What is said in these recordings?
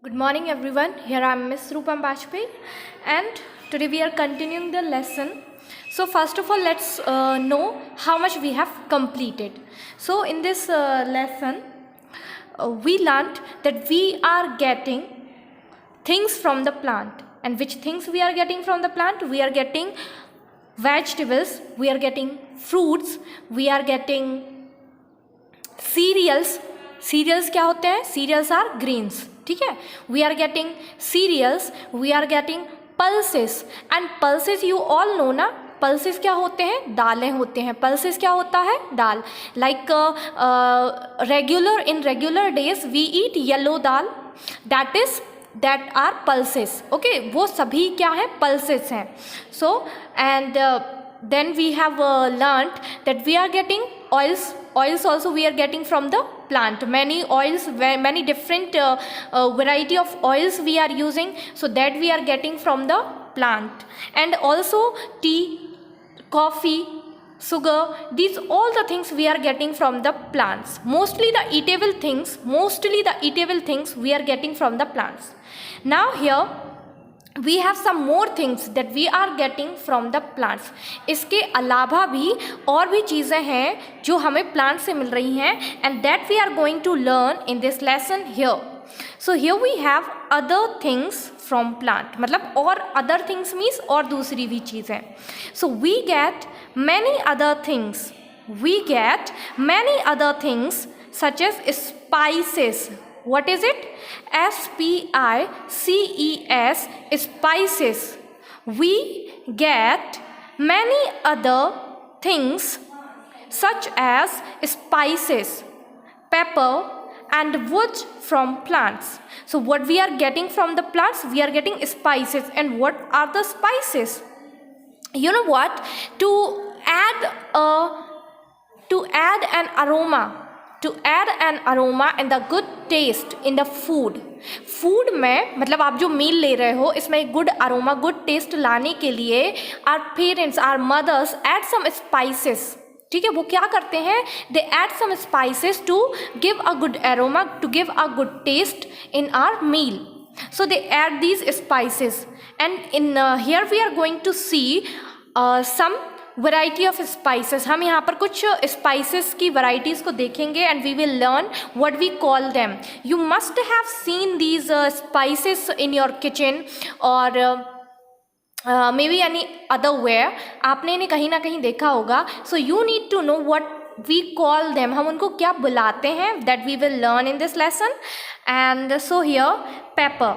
Good morning everyone, here I am Miss Rupam Bajpayee and today we are continuing the lesson. So first of all let's know how much we have completed. So in this lesson we learnt that we are getting things from the plant, and which things we are getting from the plant? We are getting vegetables, we are getting fruits, we are getting cereals. Cereals क्या होते हैं? Cereals are grains. ठीक है, we are getting cereals, we are getting pulses. And pulses you all know ना, pulses क्या होते हैं? दालें होते हैं. पल्सेस क्या होता है? Dal. Like regular in regular days we eat yellow dal, that are pulses. Okay, वो सभी क्या है? पल्सेस हैं. So and then we have learnt that we are getting oils also we are getting from the plant. Many oils, many different variety of oils we are using, so that we are getting from the plant. And also tea, coffee, sugar, these all the things we are getting from the plants. Mostly the eatable things we are getting from the plants. Now here we have some more things that we are getting from the plants. इसके अलावा भी और भी चीज़ें हैं जो हमें plant से मिल रही हैं, and that we are going to learn in this lesson here. So here we have other things from plant. मतलब और other things means और दूसरी भी चीज़ें. So we get many other things such as spices. What is it? SPICES, spices. We get many other things such as spices, pepper and wood from plants. So what we are getting from the plants? We are getting spices. And what are the spices? You know what? To add an aroma and the good taste in the food में, मतलब आप जो मील ले रहे हो इसमें एक good aroma, good taste लाने के लिए our parents, our mothers add some spices. ठीक है, वो क्या करते हैं? They add some spices to give a good aroma, to give a good taste in our meal. So they add these spices, and in here we are going to see some variety of spices. हम यहाँ पर कुछ spices की varieties को देखेंगे, and we will learn what we call them. You must have seen these spices in your kitchen or maybe any other where. आपने इन्हें कहीं ना कहीं देखा होगा. So you need to know what we call them. हम उनको क्या बुलाते हैं? That we will learn in this lesson. And so here pepper.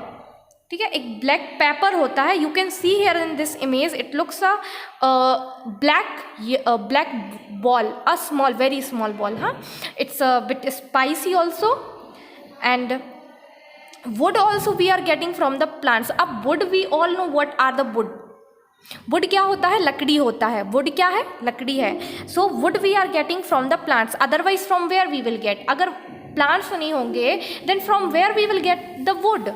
ठीक है, एक ब्लैक पेपर होता है. You can see here in this image it looks a black ball, a small, very small ball. हाँ, it's a bit spicy also. And wood also we are getting from the plants. अब wood, we all know what are the wood. Wood क्या होता है? लकड़ी होता है. Would क्या है? लकड़ी है. So wood we are getting from the plants. Otherwise from where we will get? अगर plants नहीं होंगे then from where we will get the wood?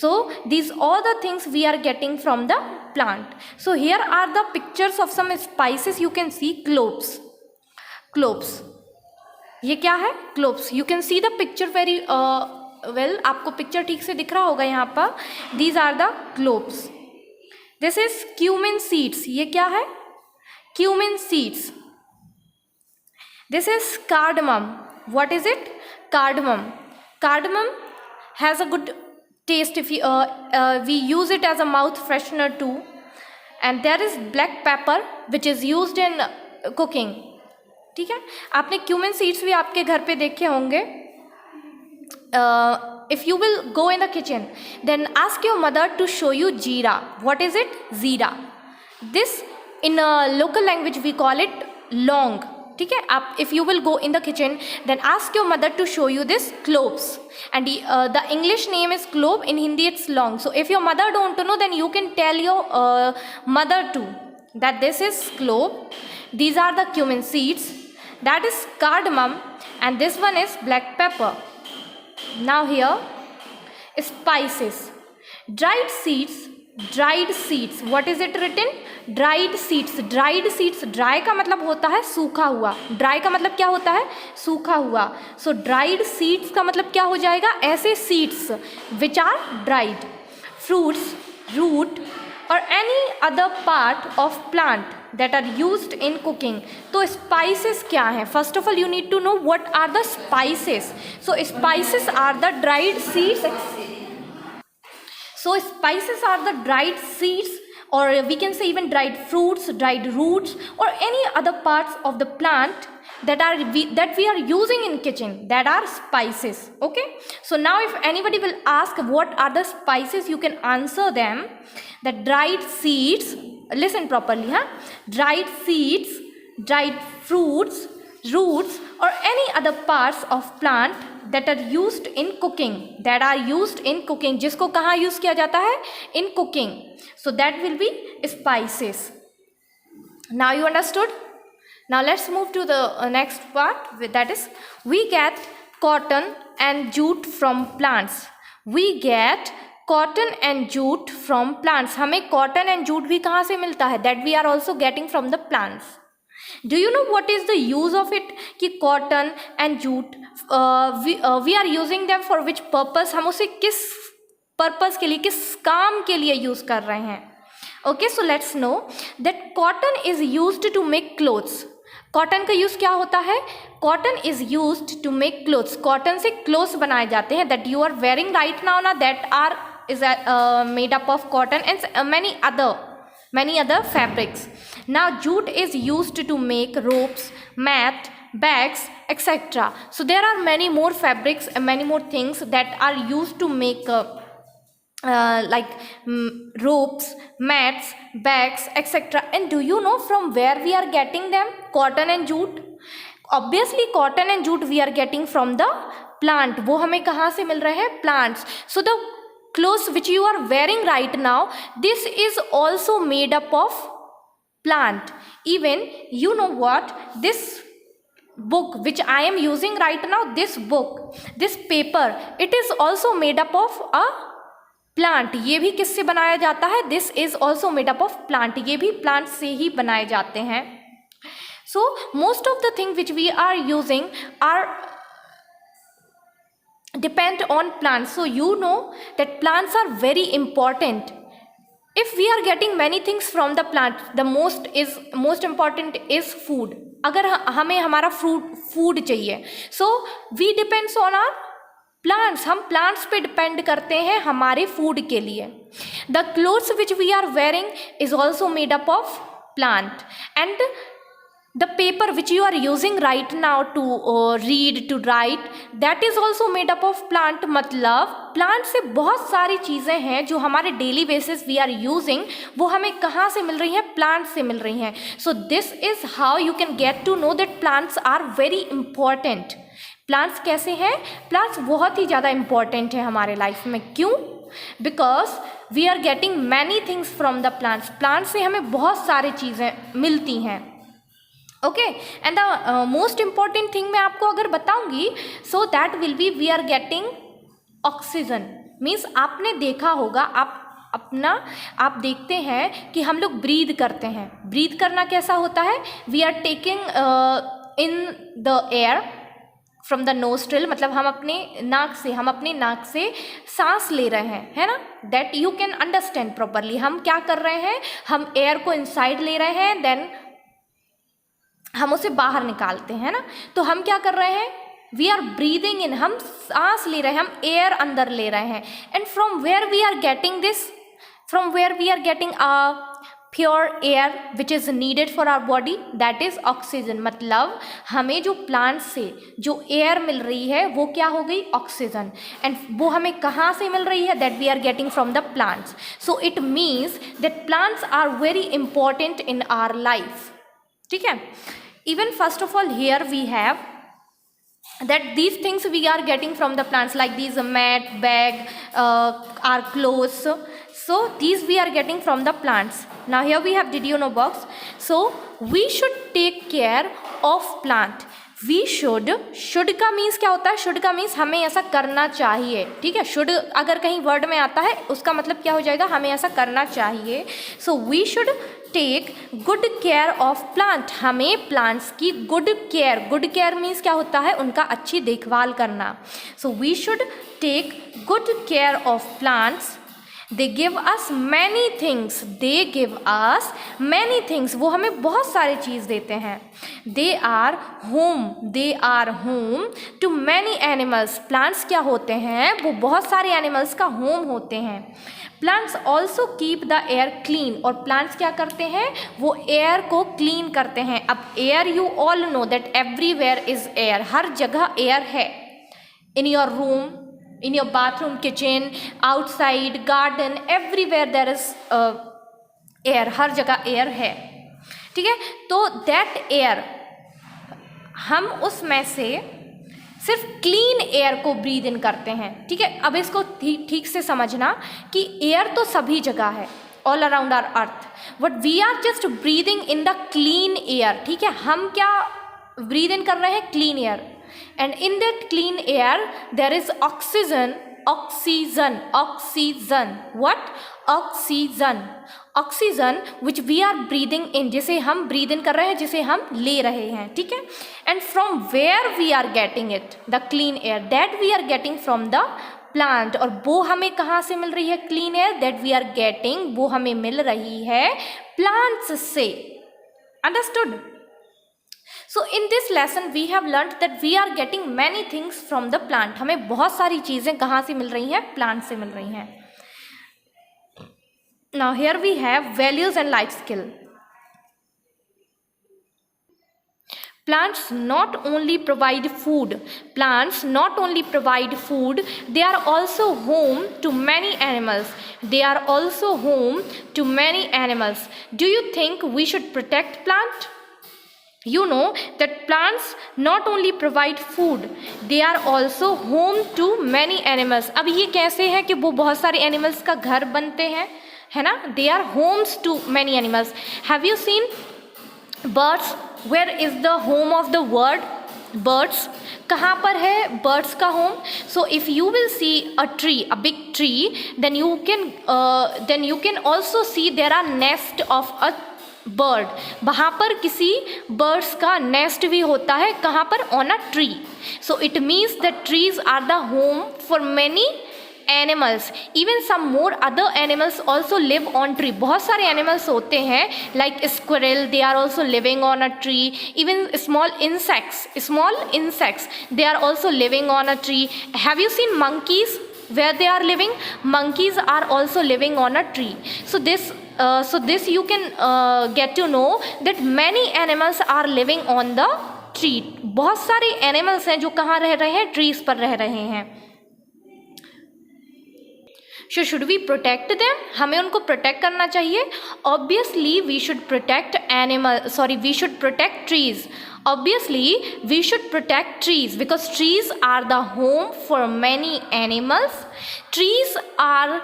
So these all the things we are getting from the plant. So here are the pictures of some spices. You can see cloves. ये क्या है? cloves. You can see the picture very well. आपको picture ठीक से दिख रहा होगा यहाँ पर. These are the cloves. This is cumin seeds. ये क्या है? cumin seeds. This is cardamom. What is it? Cardamom has a good taste if we use it as a mouth freshener too. And there is black pepper which is used in cooking. ठीक है, आपने cumin seeds भी आपके घर पे देखे होंगे. If you will go in the kitchen, then ask your mother to show you jeera. What is it? Jeera. This in a local language we call it लौंग. ठीक है, आप if you will go in the kitchen, then ask your mother to show you this cloves. And the English name is clove. In Hindi it's long. So if your mother don't know, then you can tell your mother too that this is clove. These are the cumin seeds. That is cardamom, and this one is black pepper. Now here spices. Dried seeds. What is it written? Dried seeds, dried seeds, dry का मतलब होता है सूखा हुआ, dry का मतलब क्या होता है, सूखा हुआ। सो ड्राइड सीड्स का मतलब क्या हो जाएगा, ऐसे seeds which are dried. Fruits, root और any other part of plant that are used in cooking. तो स्पाइसेस क्या हैं, first of all you need to know what are the spices. So spices are the dried seeds, so spices are the dried seeds, or we can say even dried fruits, dried roots, or any other parts of the plant that we are using in kitchen, that are spices. Okay, so now if anybody will ask what are the spices, you can answer them that dried seeds, listen properly, dried seeds, dried fruits, roots, or any other parts of plant that are used in cooking, that are used in cooking, जिसको कहाँ use किया जाता है, in cooking. So that will be spices. Now you understood. Now let's move to the next part, that is we get cotton and jute from plants. We get cotton and jute from plants. हमें cotton and jute भी कहाँ से मिलता है, that we are also getting from the plants. Do you know what is the use of it, कि cotton and jute we are using them for which purpose, हम उसे किस पर्पस के लिए, किस काम के लिए यूज कर रहे हैं. Okay, so let's know that cotton is used to make clothes. Cotton का यूज क्या होता है, cotton is used to make clothes. Cotton से क्लोथ्स बनाए जाते हैं that you are wearing right now ना, that are is made up of cotton and many other fabrics. Now jute is used to make ropes, mat, bags, etc. So there are many more fabrics and many more things that are used to make ropes, mats, bags, etc. And do you know from where we are getting them, cotton and jute? Obviously cotton and jute we are getting from the plant. वो हमें कहाँ से मिल रहे हैं, plants. So the clothes which you are wearing right now, this is also made up of plant. Even you know what, this book which I am using right now, this book, this paper, it is also made up of a plant. ये भी किससे बनाया जाता है, this is also made up of plant. ये भी plant से ही बनाए जाते हैं. So most of the things which we are using are depend on plants. So you know that plants are very important. If we are getting many things from the plant, the most important is food. अगर हमें हमारा food चाहिए, so we depends on our plants. हम plants पे depend करते हैं हमारे food के लिए. The clothes which we are wearing is also made up of plant. And the paper which you are using right now to read, to write, that is also made up of plant. मतलब plant से बहुत सारी चीज़ें हैं जो हमारे daily basis we are using, वो हमें कहाँ से मिल रही हैं, plant से मिल रही हैं. So this is how you can get to know that plants are very important. plants कैसे हैं, plants बहुत ही ज़्यादा important है हमारे life में. क्यों? Because we are getting many things from the plants. plants से हमें बहुत सारी चीज़ें मिलती हैं. Okay, and the most important thing मैं आपको अगर बताऊंगी, so that will be we are getting oxygen. Means आपने देखा होगा, आप देखते हैं कि हम लोग ब्रीद करते हैं. ब्रीद करना कैसा होता है, we are taking in the air from the nostril, मतलब हम अपने नाक से सांस ले रहे हैं, है ना. That you can understand properly. हम क्या कर रहे हैं, हम एयर को इनसाइड ले रहे हैं, देन हम उसे बाहर निकालते हैं ना. तो हम क्या कर रहे हैं, वी आर ब्रीदिंग इन, हम सांस ले रहे हैं, हम एयर अंदर ले रहे हैं. And from where we are getting this, from where we are getting pure air which is needed for our body, that is oxygen. मतलब हमें जो प्लांट से जो एयर मिल रही है वो क्या हो गई, ऑक्सीजन. एंड वो हमें कहाँ से मिल रही है, that we are getting from the plants. So it means that plants are very important in our life. ठीक है. Even first of all here we have that these things we are getting from the plants, like these mat, bag, our clothes. So these we are getting from the plants. Now here we have, did you know box. So we should take care of plant. We should का means क्या होता है, should का means हमें ऐसा करना चाहिए. ठीक है, should अगर कहीं वर्ड में आता है उसका मतलब क्या हो जाएगा, हमें ऐसा करना चाहिए. So we should take good care of plant, हमें प्लांट्स की गुड केयर मीन्स क्या होता है, उनका अच्छी देखभाल करना. So we should take good care of plants. They give us many things, वो हमें बहुत सारी चीज़ देते हैं. They are home to many animals, plants क्या होते हैं, वो बहुत सारे एनिमल्स का होम होते हैं. Plants also keep the air clean, और प्लांट्स क्या करते हैं, वो एयर को क्लीन करते हैं. अब air, you all know that everywhere is air, हर जगह एयर है. In your room, in your bathroom, kitchen, outside, garden, everywhere there is air, हर जगह एयर है. ठीक है, तो दैट एयर, हम उसमें से सिर्फ क्लीन एयर को ब्रीद इन करते हैं. ठीक है, अब इसको ठीक से समझना कि एयर तो सभी जगह है, all around our earth, but we are just breathing in the clean air. ठीक है, हम क्या ब्रीद इन कर रहे हैं, clean air. And in that clean air there is oxygen. What? Oxygen which we are breathing in, जिसे हम breathe in कर रहे हैं, जिसे हम ले रहे हैं. ठीक है, and from where we are getting it, the clean air that we are getting from the plant, और वो हमें कहाँ से मिल रही है, clean air that we are getting, वो हमें मिल रही है plants से. Understood? So in this lesson we have learnt that we are getting many things from the plant. हमें बहुत सारी चीज़ें कहाँ से मिल रही हैं, प्लांट से मिल रही हैं. Now here we have values and life skill. Plants not only provide food, they are also home to many animals. Do you think we should protect plant? You know that plants not only provide food, they are also home to many animals. अब ये कैसे है कि वो बहुत सारे animals का घर बनते हैं, है ना. They are homes to many animals. Have you seen birds? Where is the home of the birds? कहाँ पर है birds का home? So if you will see a tree, a big tree, then you can also see there are nest of a bird. वहाँ पर किसी birds का nest भी होता है, कहाँ पर, on a tree. So it means that trees are the home for many animals. Even some more other animals also live on tree. बहुत सारे एनिमल्स होते हैं like squirrel, they are also living on a tree. Even small insects they are also living on a tree. Have you seen monkeys? Where they are living? Monkeys are also living on a tree. So this you can get to know that many animals are living on the tree. बहुत सारे animals हैं जो कहाँ रह रहे हैं, trees पर रह रहे हैं. So should we protect them? हमें उनको protect करना चाहिए. Obviously we should protect trees. Obviously we should protect trees because trees are the home for many animals. Trees are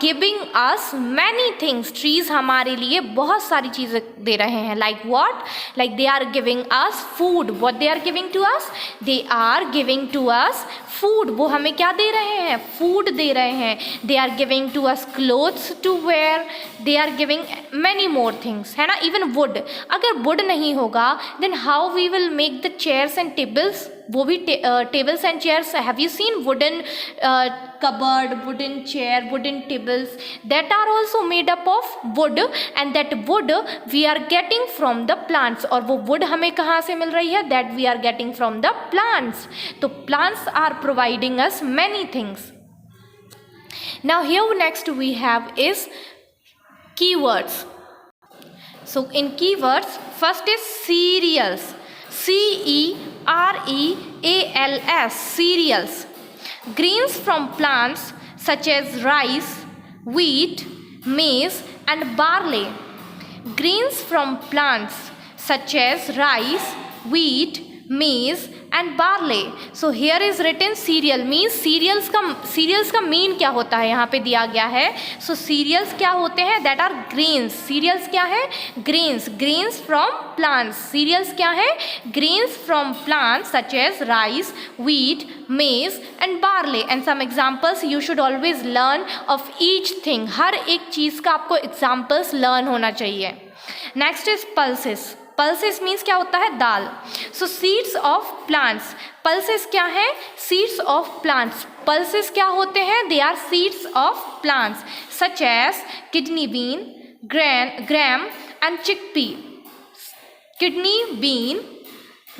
giving us many things. Trees हमारे लिए बहुत सारी चीज़ें दे रहे हैं. Like what? Like they are giving us food. What they are giving to us? They are giving to us food. वो हमें क्या दे रहे हैं, food दे रहे हैं. They are giving to us clothes to wear. They are giving many more things, है ना. Even wood. अगर wood नहीं होगा then how we will make the chairs and tables? वो भी tables and chairs. Have you seen wooden cupboard, wooden chair, wooden tables? That are also made up of wood, and that wood we are getting from the plants. और वो wood हमें कहाँ से मिल रही है? That we are getting from the plants. तो plants are providing us many things. Now here next we have is keywords. So in keywords, first is cereals. cereals, cereals. Grains from plants such as rice, wheat, maize and barley. Grains from plants such as rice, wheat, maize and barley. So here is written cereal means cereals का mean क्या होता है यहाँ पे दिया गया है. So cereals क्या होते हैं, that are grains. Cereals क्या है, grains from plants. Cereals क्या है, grains from plants such as rice, wheat, maize and barley. And some examples you should always learn of each thing. हर एक चीज़ का आपको examples learn होना चाहिए. Next is pulses. Pulses means क्या होता है, दाल. So seeds of plants. Pulses क्या है, seeds of plants. Pulses क्या होते हैं, they are seeds of plants such as kidney bean, gram and chickpea. Kidney bean,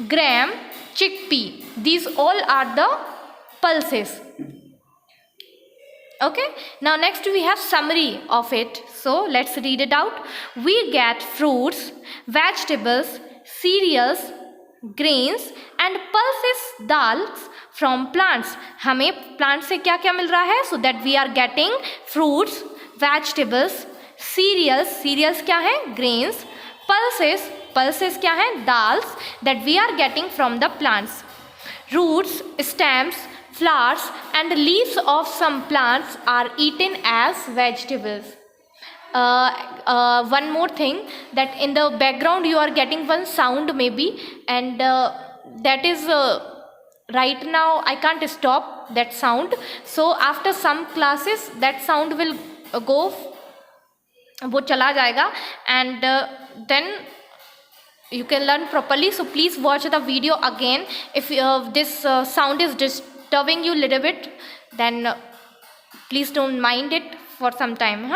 gram, chickpea. These all are the pulses. Okay, now next we have summary of it. So let's read it out. We get fruits, vegetables, cereals, grains and pulses, dals from plants. हमें plant से क्या क्या मिल रहा है, so that we are getting fruits, vegetables, cereals क्या है, grains, pulses क्या है, dals, that we are getting from the plants. Roots, stems, flowers and leaves of some plants are eaten as vegetables. One more thing, that in the background you are getting one sound maybe, and that is right now I can't stop that sound. So after some classes that sound will go, वो चला जाएगा, and then you can learn properly. So please watch the video again. If this sound is disturbing you a little bit, then please don't mind it for some time.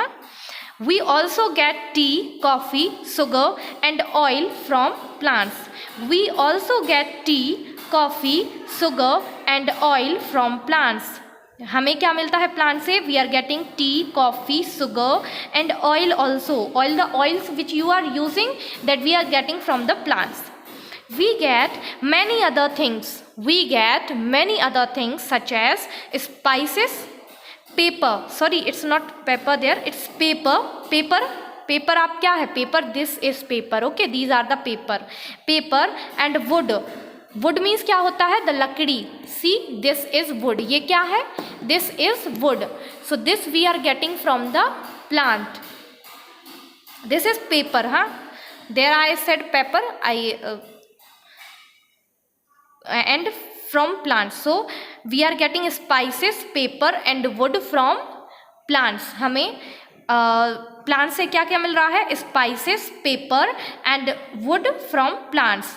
We also get tea, coffee, sugar and oil from plants. We also get tea, coffee, sugar and oil from plants. हमें क्या मिलता है plant से, we are getting tea, coffee, sugar and oil also. Oil, the oils which you are using, that we are getting from the plants. We get many other things such as spices, pepper, sorry it's not pepper there, it's paper आप क्या है, paper, this is paper. Okay, these are the paper and wood means क्या होता है, the लकड़ी. सी, this is would, ये क्या है, this is wood. So this we are getting from the plant. This is paper. There I said paper, and from plants. So we are getting spices, paper and wood from plants. हमें plant से क्या क्या मिल रहा है, spices, paper and wood from plants.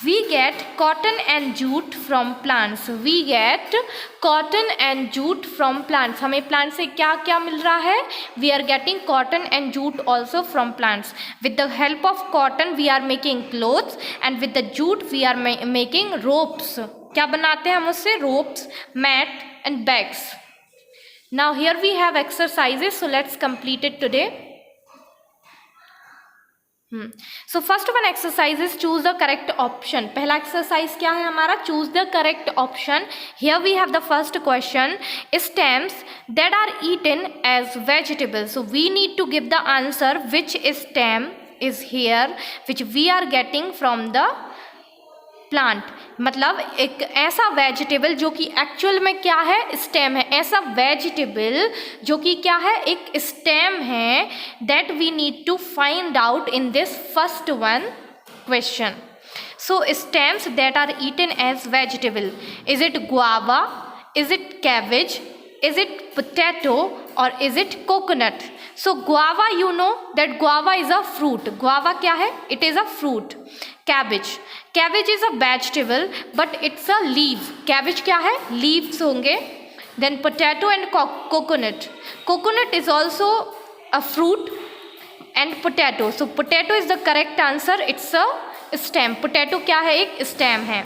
We get cotton and jute from plants. We get cotton and jute from plants. हमें plant से क्या क्या मिल रहा है, we are getting cotton and jute also from plants. With the help of cotton we are making clothes and with the jute we are making ropes. क्या बनाते हैं हम उससे, ropes, mat and bags. Now here we have exercises, so let's complete it today. So first one exercise is choose the correct option. पहला exercise क्या है हमारा, choose the correct option. Here we have the first question, stems that are eaten as vegetables. So we need to give the answer which stem is here which we are getting from the plant. मतलब एक ऐसा vegetable जो कि actual में क्या है, stem है. ऐसा वेजिटेबल जो कि क्या है, एक स्टेम है. That we need to find out in this first one question. So stems that are eaten as vegetable, is it guava, is it cabbage, is it potato और is it coconut. So guava, you know that guava is a fruit. Guava क्या है, it is a fruit. Cabbage is a vegetable but it's a leave. Cabbage क्या है, leaves होंगे. Then potato and coconut is also a fruit and potato. So potato is the correct answer, it's a stem. Potato क्या है, एक stem है.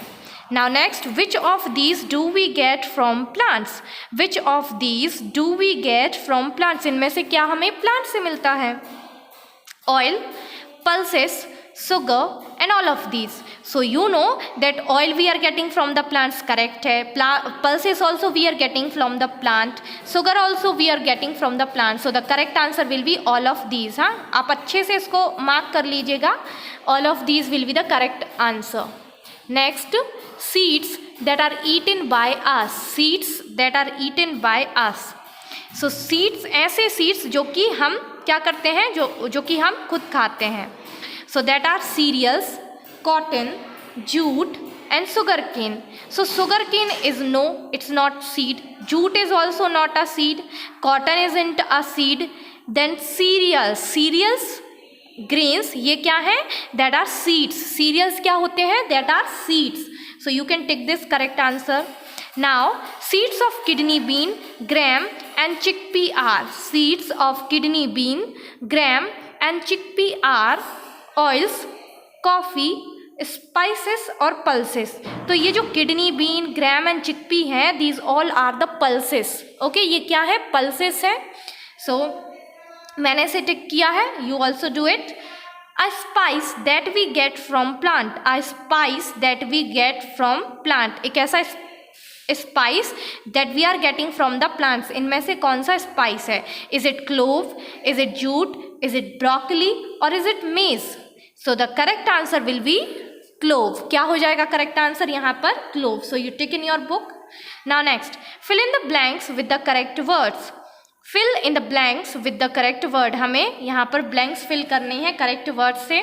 Now next, which of these do we get from plants? Which of these do we get from plants? इनमें से क्या हमें plant से मिलता है, oil, pulses, sugar and all of these. So you know that oil we are getting from the plants, correct है. Pulses also we are getting from the plant. Sugar also we are getting from the plant. So the correct answer will be all of these. आप अच्छे से इसको mark कर लीजिएगा. All of these will be the correct answer. Next, seeds that are eaten by us. Seeds that are eaten by us. So seeds, ऐसे seeds जो कि हम क्या करते हैं, जो कि हम खुद खाते हैं. So that are cereals, cotton, jute and sugarcane. So sugarcane is no, it's not seed. Jute is also not a seed. Cotton isn't a seed. Then cereals, grains, ये क्या है? That are seeds. Cereals क्या होते हैं? That are seeds. So you can take this correct answer. Now seeds of kidney bean, gram and chickpea are. Seeds of kidney bean, gram and chickpea are oils, coffee, spices और pulses. तो ये जो kidney bean, gram and chickpea हैं, these all are the pulses. Okay, ये क्या है? Pulses है. सो मैंने इसे टिक किया है, you also do it. A spice that we get from plant. A spice that we get from plant. एक ऐसा spice that we are getting from the plants. इनमें से कौन सा स्पाइस है? Is it clove, is it jute, is it broccoli और is it maize? So the correct answer will be clove. क्या हो जाएगा करेक्ट आंसर यहाँ पर? Clove. So you take in your book. Now next, fill in the blanks with the correct words. Fill in the blanks with the correct word. हमें यहाँ पर blanks fill करनी है करेक्ट वर्ड से.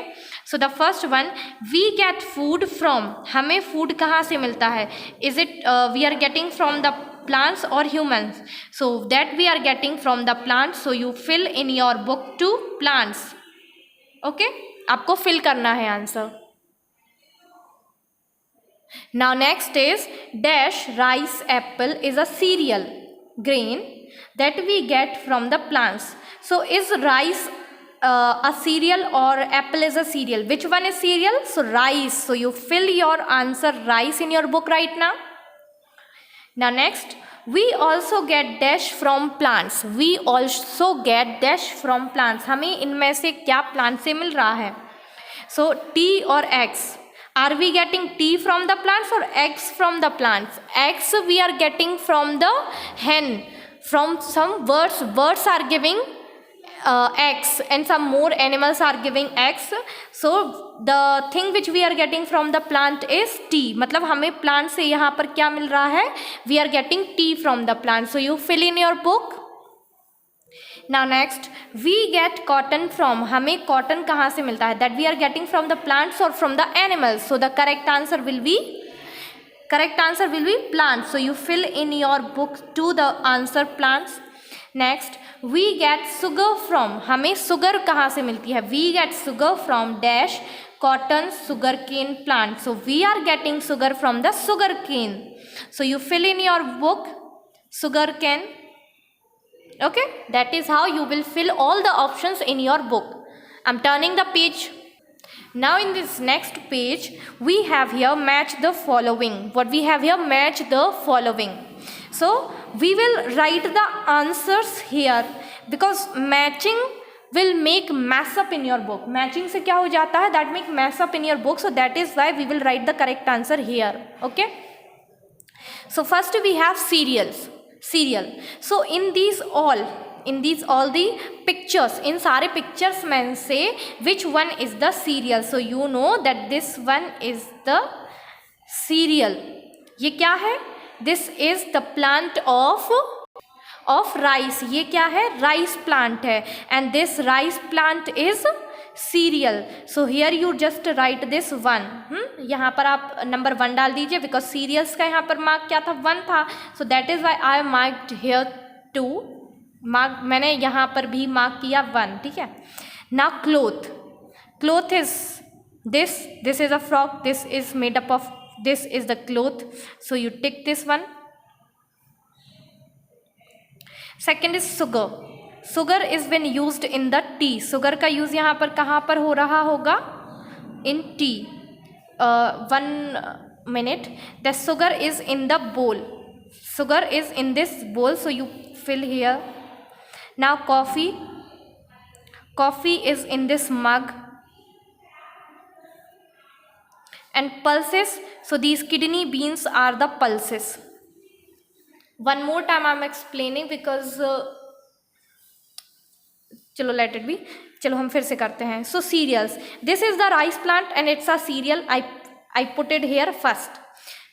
So the first one, we get food from. हमें food कहाँ से मिलता है? Is it we are getting from the plants or humans? So that we are getting from the plants. So you fill in your book to plants. Okay, आपको fill करना है answer. Now next is dash rice apple is a cereal grain that we get from the plants. So is rice a cereal or apple is a cereal? Which one is cereal? So rice. So you fill your answer rice in your book right now. Now next, we also get dash from plants. We also get dash from plants. हमें इनमें से क्या plant से मिल रहा है? So tea or eggs. Are we getting tea from the plants or eggs from the plants? Eggs we are getting from the hen. From some birds, birds are giving eggs and some more animals are giving eggs. So the thing which we are getting from the plant is tea. मतलब हमें plant से यहाँ पर क्या मिल रहा है? We are getting tea from the plant. So you fill in your book. Now next, we get cotton from. हमें cotton कहाँ से मिलता है? That we are getting from the plants or from the animals. So the correct answer will be plants. So you fill in your book to the answer plants. Next, we get sugar from. हमें sugar कहाँ से मिलती है? We get sugar from dash cotton sugarcane plant. So we are getting sugar from the sugarcane. So you fill in your book sugarcane. Okay, that is how you will fill all the options in your book. I'm turning the page. Now in this next page, we have here match the following. What we have here? Match the following. So we will write the answers here because matching will make mess up in your book. Matching से क्या हो जाता है? That make mess up in your book. So that is why we will write the correct answer here. Okay. So first we have cereal. So in these all the pictures, in सारे pictures में से which one is the cereal? So you know that this one is the cereal. ये क्या है? This is the plant of rice. ये क्या है? Rice plant है. And this rice plant is cereal. So here you just write this one. यहाँ पर आप नंबर 1 डाल दीजिए because cereals का यहाँ पर मार्क क्या था? 1 था. So that is why I marked here 2. Mark मैंने यहाँ पर भी मार्क किया 1. ठीक है. Now cloth is this is a frock. This is made up of, this is the cloth. So you tick this one. Second is sugar. Sugar is when used in the tea. Sugar का use यहाँ पर कहाँ पर हो रहा होगा? In tea. 1 minute. The sugar is in the bowl. Sugar is in this bowl. So you fill here. Now coffee. Coffee is in this mug. And pulses. So these kidney beans are the pulses. One more time I am explaining because चलो let it be. चलो हम फिर से करते हैं. So cereals. This is the rice plant and it's a cereal. I put it here first.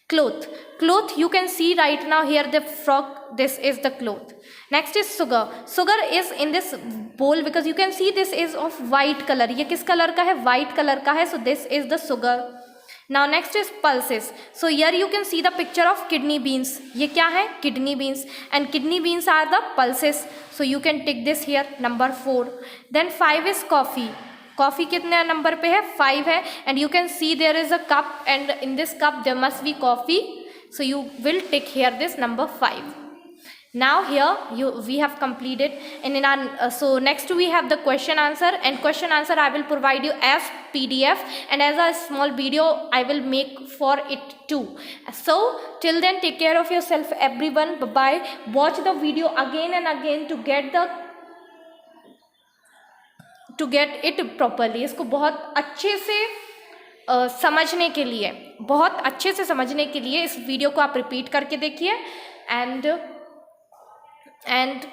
Cloth, you can see right now here the frog, this is the cloth. Next is sugar. Sugar is in this bowl because you can see this is of white color. ये किस colour का है? White color का है. So this is the sugar. Now next is pulses. So here you can see the picture of kidney beans. ये क्या है? Kidney beans. And kidney beans are the pulses. So you can tick this here, number 4. Then 5 is coffee. Coffee कितने number पे है? 5 है. And you can see there is a cup and in this cup there must be coffee. So you will tick here this number 5. Now here we have completed, and in our so next we have the question answer, and question answer I will provide you as PDF and as a small video I will make for it too. So till then, take care of yourself everyone. Bye bye. Watch the video again and again to get it properly. इसको बहुत अच्छे से समझने के लिए, बहुत अच्छे से समझने के लिए इस वीडियो को आप रिपीट करके देखिए. एंड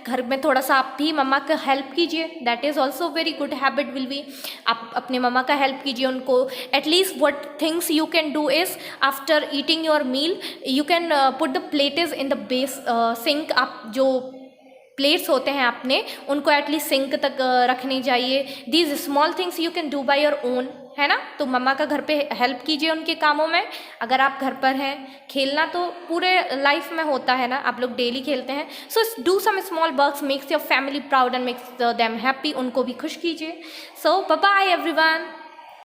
घर में थोड़ा सा आप भी मम्मा का हेल्प कीजिए. That is also very good habit will be. आप अपने मम्मा का हेल्प कीजिए उनको. At least what things you can do is after eating your meal you can put the plate is in the base sink. आप जो plates होते हैं अपने उनको एटलीस्ट सिंक तक रखनी चाहिए. These small things you can do by your own, है ना. तो मम्मा का घर पे हेल्प कीजिए उनके कामों में. अगर आप घर पर हैं, खेलना तो पूरे लाइफ में होता है ना, आप लोग डेली खेलते हैं. So do some small works, makes your family proud and makes them happy. उनको भी खुश कीजिए. So bye bye everyone.